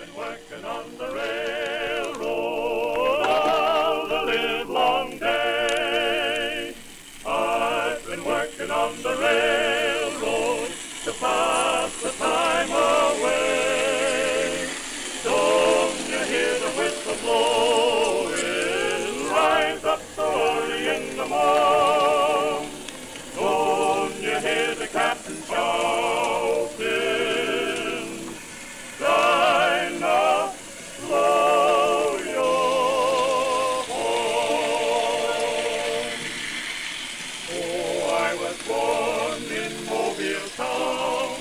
been working on the railroad all the livelong day. I've been working on the railroad to pass the time away. Don't you hear the whistle blowing? Rise up so early in the morn. Don't you hear the captain shouting? Dinah, blow your horn. Oh, I was born in Mobile town.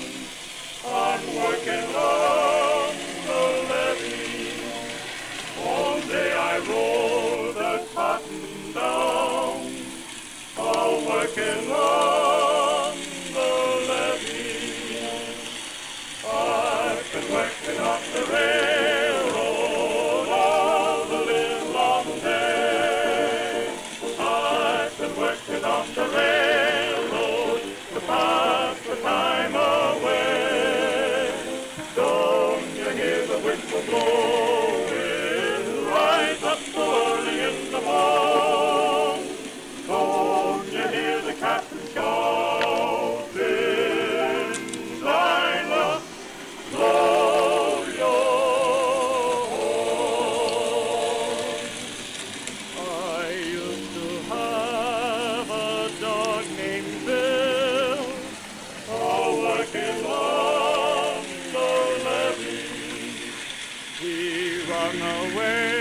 I'm working on the levee. All day I roll the cotton down. All working on the levee. I've been working on the railroad all the livelong day. I've been working on the railroad to pass the time away. Don't you hear the whistle blowing? Rise up so early in the morn. Don't you hear the captain shouting? Dinah, blow your horn. I used to have a dog named Bill, all working on the levee. He run away